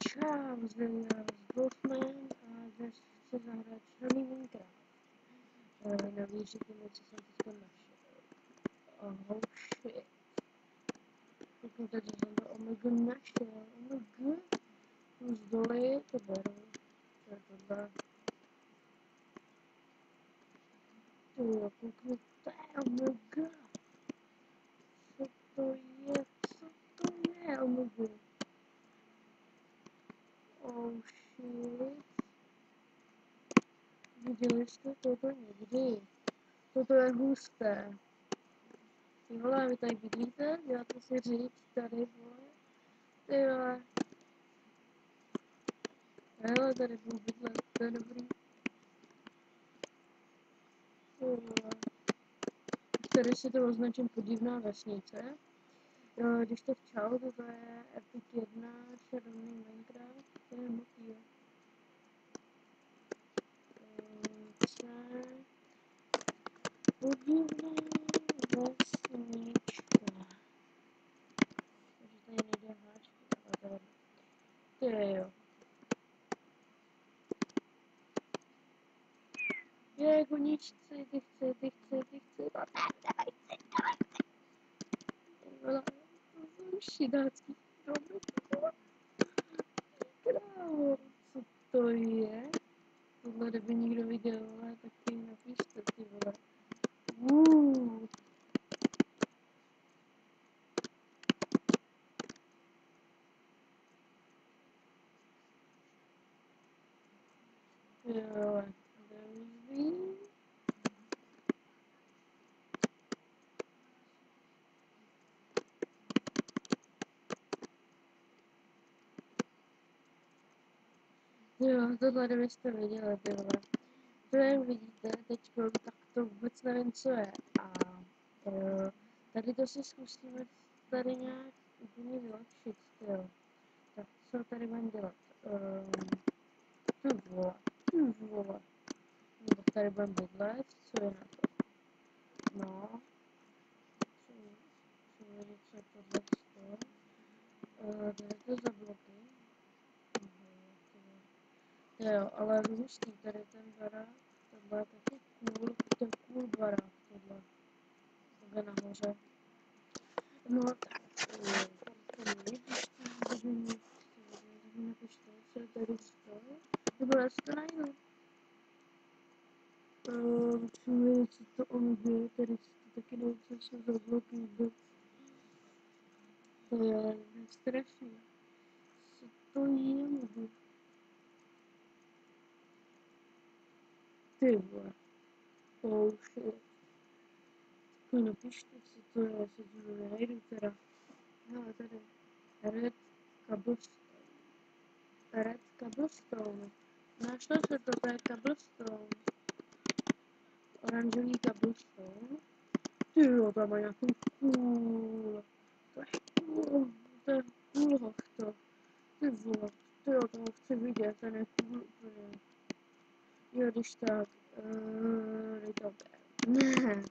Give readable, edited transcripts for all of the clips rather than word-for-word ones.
Čau, zde já z Wolfman a dnes chci zahrát šelý Minecraft. Nevěříte mi, co jsem teďka našel. Oh shit. Koukněte, co jsem to omega našel. Omega. Plus doly, to beru. Co je tohle? Tyjo, koukněte, omega. Co to je? Co to je, omega? Oh shit. Viděli jste toto někdy? Toto je husté. Ty vole, vy tady bydlíte? Děláte si říct tady, vole? Ty vole. Hele, tady budu bydlet, to je dobrý. Ty vole. Tady si to označím podivná vesnice. Jo, když tak čau, toto je Epic 1, červený Minecraft, to je mutý, jo. Podivná vesnička. Takže tady nejde háčky, ale tady. Ty jo. Je, koníčci, ty chci. Vole, to jsou šidácký domy, krávo, co to je? Tohle kdyby někdo viděl, vole, tak mi napište, ty vole. Jo, dobrý. Jo, tohle kdybyste viděli, ty vole. To jak vidíte teďko, tak to vůbec nevím, co je. A tady to si zkusíme tady nějak úplně vylepšit, jo. Tak co tady mám dělat? Ty vole. No, tak tady budem bydlet, co je na to? No. Co je něco tohle to? Tady to za bloky. Jo, ale hustý, tady ten barák, tohle je taky cool, to je cool barák, tohle. Tohle nahoře. No tak, napište, co je tady stojí. Nebo já si to najdu. Co to on je, tady to taky nevím, co jsou za bloky vůbec. To je strašný. Co to je, nebo? Ty vole. Oh shit. Tak napište, co to je, já se to najdu teda. Hele, tady. Red cobblestone. Red cobblestone. Našla se to je cobblestone. Oranžový cobblestone. Tyjo, tam má nějakou cool. To je cool. To je cool hochto. Ty vole. Tyjo, toho chci vidět, ten je cool úplně. Jo, když tak. Dej to ne.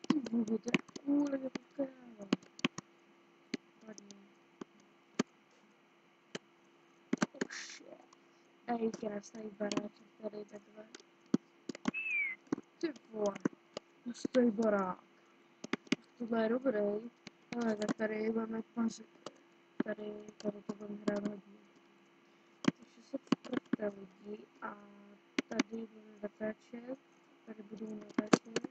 Ty vole, to je cool, jako kráva. Padni. Oh shit. Ej, krásný baráček tady takhle. Ty vole. Hustý barák. Tohle je dobrý. Ale tak tady máme pařit. Tady to budeme hrát hodně. Takže se připravte lidi a tady budeme natáčet. Tady budeme natáčet.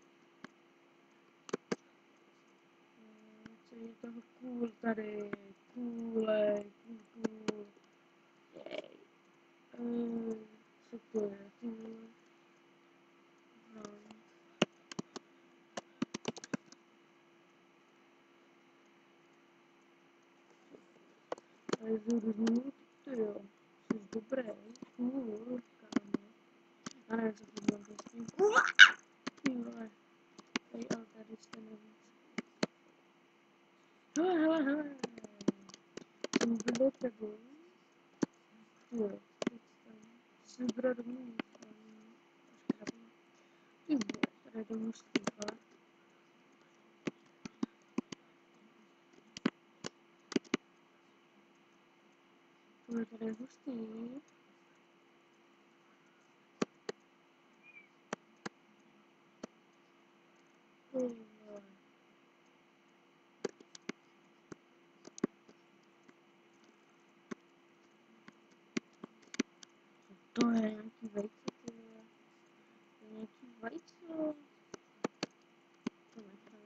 Co je toho cool tady? Cool. Jej. Co to je? Ty vole. No. Ale zrůd, tyjo. Jsi dobrý. Cool, kámo. A ne, co to bylo vlastně. Ty vole. Ej, ale tady jste nevíc. Hele. Jsem byl tebou. Jo, teď tam. Jsem byl domů. Ty vole, tady je to hustý, ale. Tohle tady je hustý. To je nějaký vejce, ty vole. To je nějaký vejco. To nechám.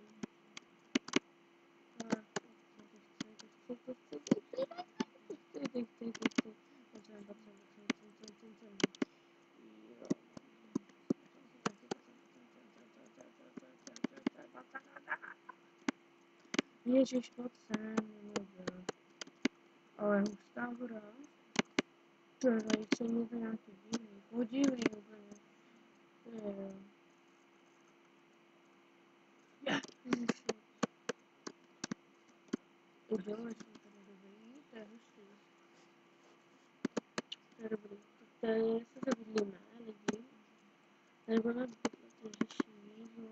Ježiš, pojď sem, nemluvil. Ale hustá hora. To je vejce, je to nějaký divný, podivný úplně. To je... Ježiši. I dole jsou tady dobrý, to je hustý. To je dobrý. To je, jestli se vidíme, lidi. Tady budeme ježiši, no.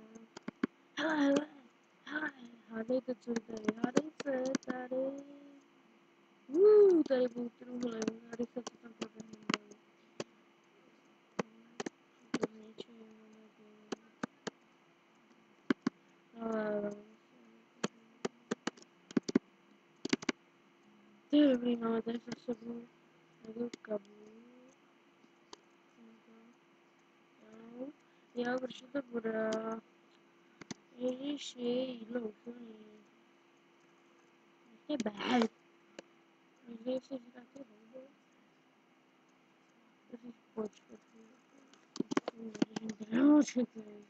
Hele, hádejte, co je tady, hádejte, tady. Tady byl truhle, a rychle to tam proběhneme. To zničím, ale... To je dobrý, máme tady za sebou nějakou kablu. Jo, protože to bude. Ježiši, jídlo úplný. Ještě bát. Můžu si říkat ty houby? To si počkat. Čekaj.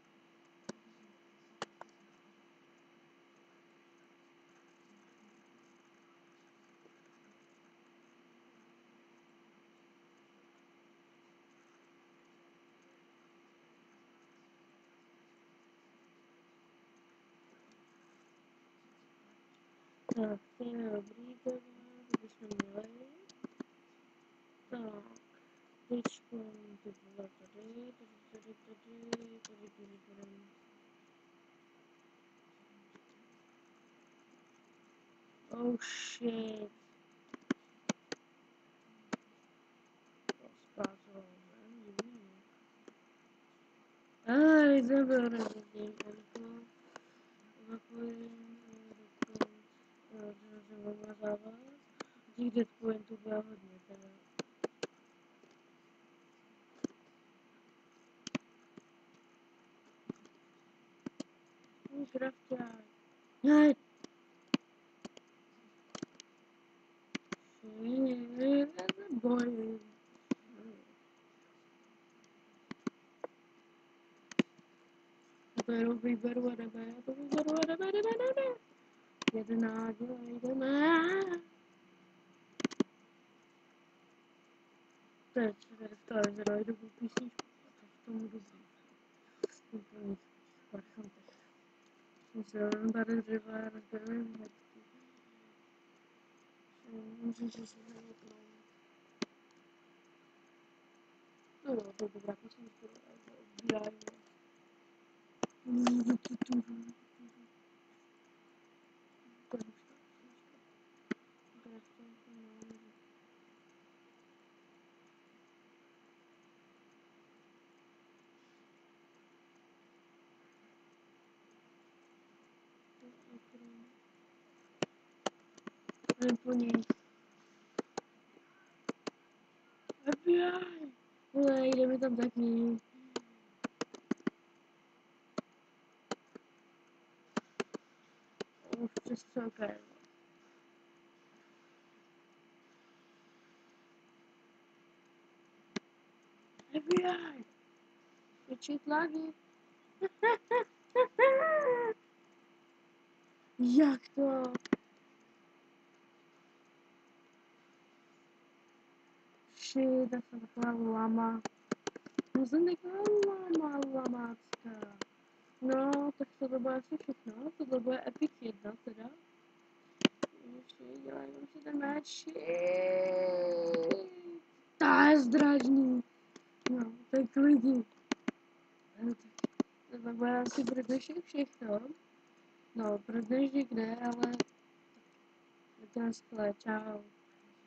Tak, to je dobrý teda, to bychom měli. Tak, teďko ty vole tady. Oh shit. To spadlo, nevím. Nebyl nevidím, zapojím, zamazává. Těch deadpointů byla hodně teda. Krafťák. Ne! Bojím. To jenom vyberu a jdeme, jdeme. Jedna, jdeme. Teď to je zrovna dobu písničku, tak v tomu dobrý. Úplně parchantech. Jsem se jenom tady dřeva rozdělím hezky. Můžu si zajetnout. No jo, to je dobrá písnička, ale odbírají. Po něj. FBI! Hele, jdeme tam taky. Už přestřelka je. FBI! Počít lágy. Jak to? Shit, já jsem taková lama. Já jsem taková lamácka. No, tak to bude asi všechno. Tohle bude Epic 1 teda. Ještě dělají si ten match. To je zdražný. No, tak lidi. Tohle bude asi pro dnešek všechno. No, pro dnešek ne, ale... Tak skvěle, čau.